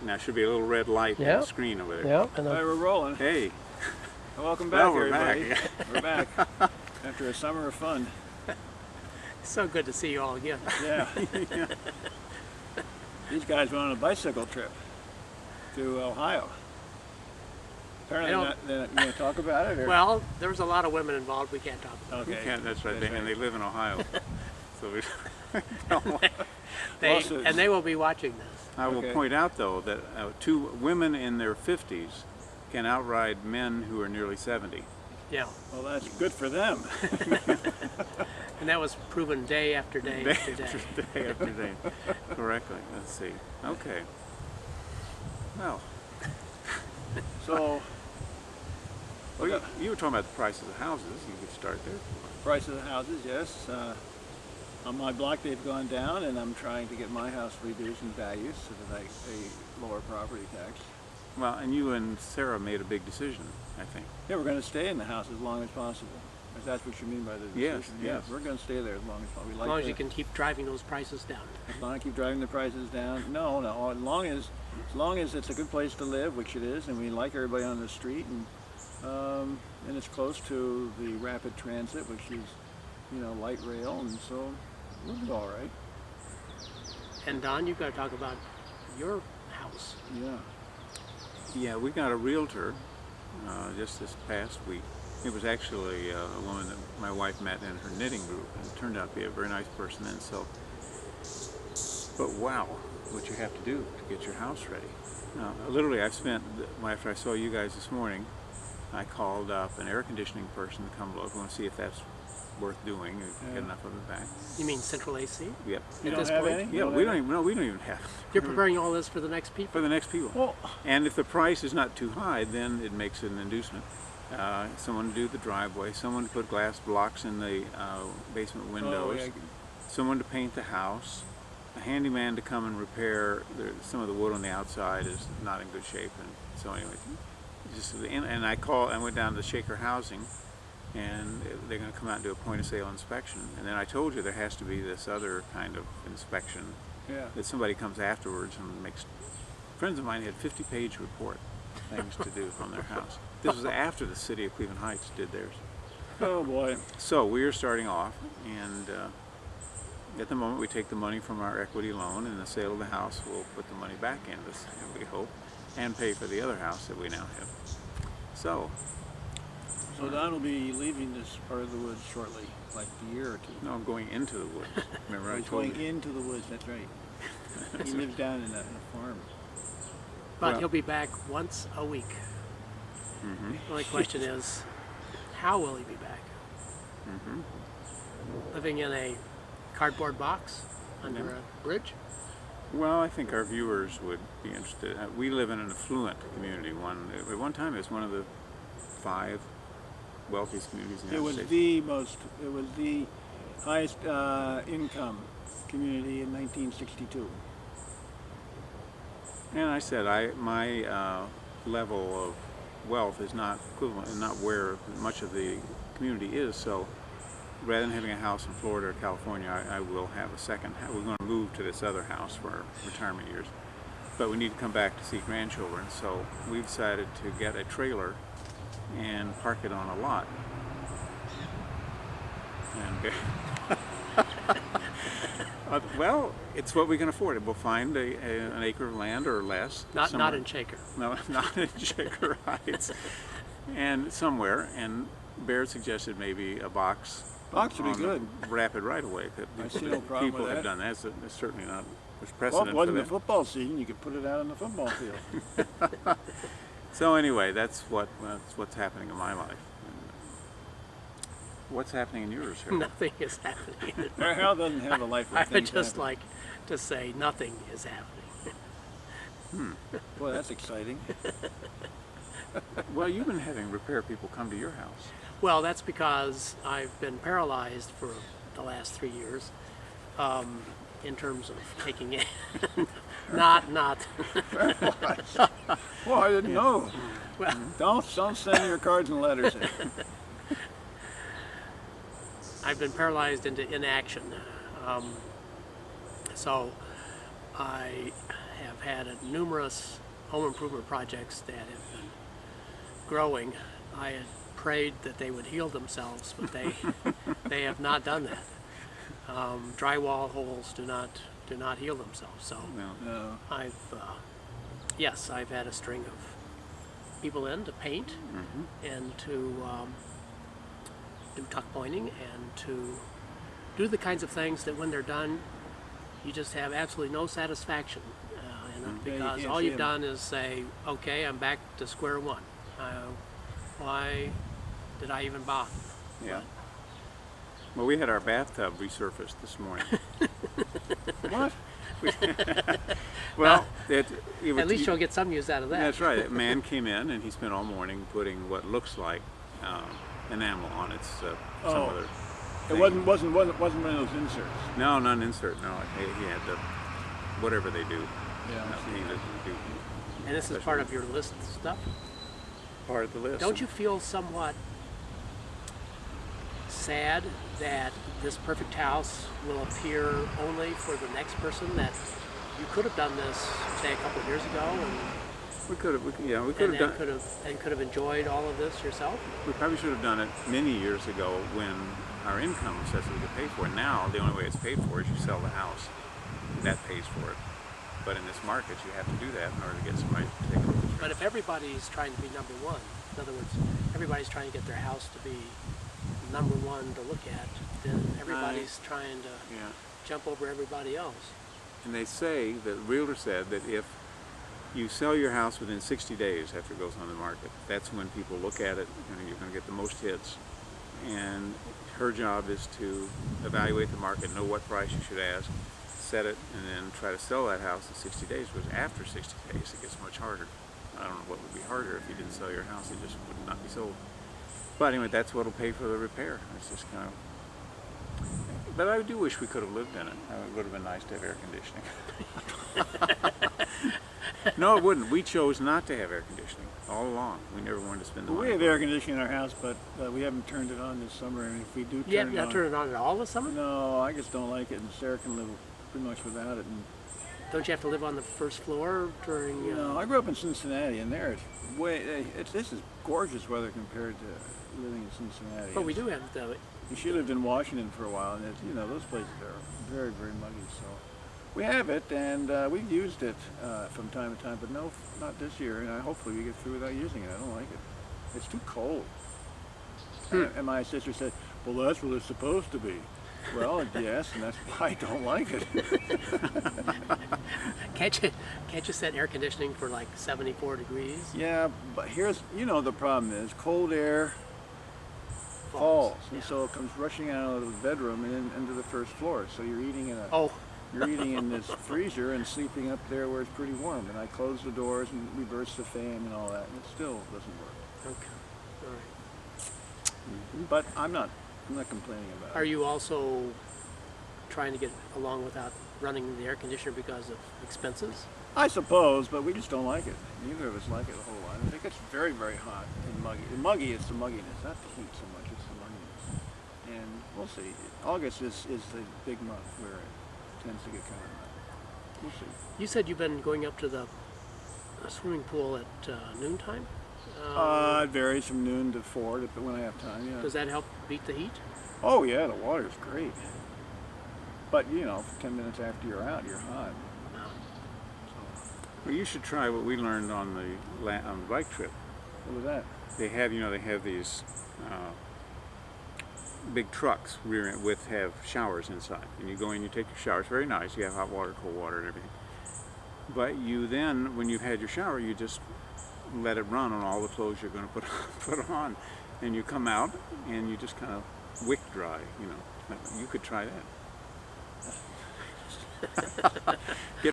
Now, should be a little red light on the screen over there. Yep. All right, we're rolling. Hey. Welcome back, we're everybody. back. We're back after a summer of fun. So good to see you all again. Yeah. These guys went on a bicycle trip to Ohio. Apparently, they're not going to talk about it? Or? Well, there was a lot of women involved. We can't talk about it. Okay. That's right. And they live in Ohio. So we and they will be watching this. I will point out, though, that 2 women in their 50s can outride men who are nearly 70. Yeah. Well, that's good for them. And that was proven day after day after day. Day after day. Correctly. Let's see. Okay. Well. So. Well, you were talking about the prices of houses. You could start there. Prices of houses, yes. On my block, they've gone down, and I'm trying to get my house reduced in value so that I pay lower property tax. Well, and you and Sarah made a big decision, I think. Yeah, we're going to stay in the house as long as possible. If that's what you mean by the decision. Yes. We're going to stay there as long as possible. As long as you can keep driving those prices down. As long as I keep driving the prices down. No. As long as it's a good place to live, which it is, and we like everybody on the street, and it's close to the rapid transit, which is, light rail, and so we'll be all right. And Don, you've got to talk about your house. Yeah. Yeah, we got a realtor just this past week. It was actually a woman that my wife met in her knitting group, and it turned out to be a very nice person. And so, but wow, what you have to do to get your house ready. Literally, after I saw you guys this morning, I called up an air conditioning person to come look. I want to see if that's worth doing. Get enough of it back. You mean central AC? Yep. You don't have any? Yeah, we don't even have. You're preparing all this for the next people? For the next people. Well, and if the price is not too high, then it makes it an inducement. Someone to do the driveway, someone to put glass blocks in the basement windows, someone to paint the house, a handyman to come and repair some of the wood on the outside is not in good shape, and so anyway, and I went down to Shaker Housing, and they're going to come out and do a point of sale inspection, and then I told you there has to be this other kind of inspection that somebody comes afterwards and makes. Friends of mine had 50-page report things to do from their house. This was after the city of Cleveland Heights did theirs. Oh boy. So we are starting off, and at the moment we take the money from our equity loan, and the sale of the house will put the money back into this, we hope, and pay for the other house that we now have. So Don will be leaving this part of the woods shortly, like a year or two. No, I'm going into the woods. Remember I told you. He's going into the woods, that's right. He lives down in a farm. But he'll be back once a week. Mm-hmm. The only question is, how will he be back? Mm-hmm. Living in a cardboard box under a bridge? Well, I think our viewers would be interested. We live in an affluent community. At one time, it was one of the 5 wealthiest communities in the United States. It was the highest income community in 1962. And I said, my level of wealth is not equivalent and not where much of the community is. So rather than having a house in Florida or California, I will have a second house. We're going to move to this other house for our retirement years. But we need to come back to see grandchildren. So we've decided to get a trailer and park it on a lot. And well, it's what we can afford. We'll find an acre of land or less. Not in Shaker. No, not in Shaker Heights. And somewhere. And Baird suggested maybe a box. Box would be good. Rapid right away. I see no problem People with have that. done that. It's certainly not. There's Well, precedent it wasn't for the football season. You could put it out on the football field. So anyway, that's what's happening in my life. What's happening in yours, Harold? Nothing is happening. Harold doesn't have a life where I would things just happen. like to say nothing is happening. Boy, that's exciting. Well, you've been having repair people come to your house. Well, that's because I've been paralyzed for the last 3 years, in terms of taking it. not. Well, I didn't know. Well, Don't send your cards and letters in. I've been paralyzed into inaction. So I have had numerous home improvement projects that have been growing. I had prayed that they would heal themselves, but they have not done that. Drywall holes do not heal themselves. So No. I've had a string of people in to paint and to do tuck pointing and to do the kinds of things that when they're done, you just have absolutely no satisfaction in it, because all you've done is say, okay, I'm back to square one. Why did I even bother? Yeah. Well, we had our bathtub resurfaced this morning. What? Well, At least you'll get some use out of that. That's right. A man came in and he spent all morning putting what looks like enamel on its some other It thing. wasn't one of those inserts. No, not an insert. No, he had the whatever they do. Yeah. Painted and do And this is special- part of your list stuff. part of the list. Don't you feel somewhat sad that this perfect house will appear only for the next person, that you could have done this, say, a couple of years ago, and We could have. We could and have then done. could have enjoyed all of this yourself? We probably should have done it many years ago when our income was such that we could pay for it. Now, the only way it's paid for is you sell the house. That pays for it. But in this market, you have to do that in order to get somebody to take a look at your But if everybody's trying to be number one, in other words, everybody's trying to get their house to be number one to look at, then everybody's trying to Yeah. jump over everybody else. And they say, the realtor said, that if you sell your house within 60 days after it goes on the market, that's when people look at it and you're going to get the most hits. And her job is to evaluate the market, know what price you should ask, set it, and then try to sell that house in 60 days, because after 60 days it gets much harder. I don't know what would be harder if you didn't sell your house, it just would not be sold. But anyway, that's what will pay for the repair. It's just kind of... But I do wish we could have lived in it. It would have been nice to have air conditioning. No, it wouldn't. We chose not to have air conditioning all along. We never wanted to spend the money. We have air conditioning in our house, but we haven't turned it on this summer. And if we do You turn have it not on, turned it on at all this summer? no, I just don't like it. And Sarah can live pretty much without it. And Don't you have to live on the first floor during... no, I grew up in Cincinnati, and there it's way. This is gorgeous weather compared to living in Cincinnati. But we do have the... And she lived in Washington for a while, and those places are very, very muggy. So we have it, and we've used it from time to time, but no, not this year. And hopefully we get through without using it. I don't like it. It's too cold. And my sister said, "Well, that's what it's supposed to be." Well, yes, and that's why I don't like it. Can't you set air conditioning for like 74 degrees? Yeah, but here's, the problem is cold air falls, and Yeah. so it comes rushing out of the bedroom and into the first floor. So you're eating in a Oh, you're eating in this freezer and sleeping up there where it's pretty warm. And I close the doors and reverse the fan and all that, and it still doesn't work. okay. All right. But I'm not complaining about Are it. you also trying to get along without running the air conditioner because of expenses? I suppose, but we just don't like it. Neither of us like it a whole lot. I think it's very, very hot and muggy. The muggy is the mugginess, not the heat so much, it's the mugginess. And we'll see. August is the big month where it tends to get kind of hot. We'll see. You said you've been going up to the swimming pool at noontime? It varies from noon to 4 when I have time, yeah. Does that help beat the heat? Oh yeah, the water's great. But 10 minutes after you're out, you're hot. Well, you should try what we learned on the bike trip. What was that? They have these big trucks have showers inside, and you go in, you take your shower. It's very nice. You have hot water, cold water, and everything. But you then, when you've had your shower, you just let it run on all the clothes you're going to put on, and you come out and you just kind of wick dry. You could try that.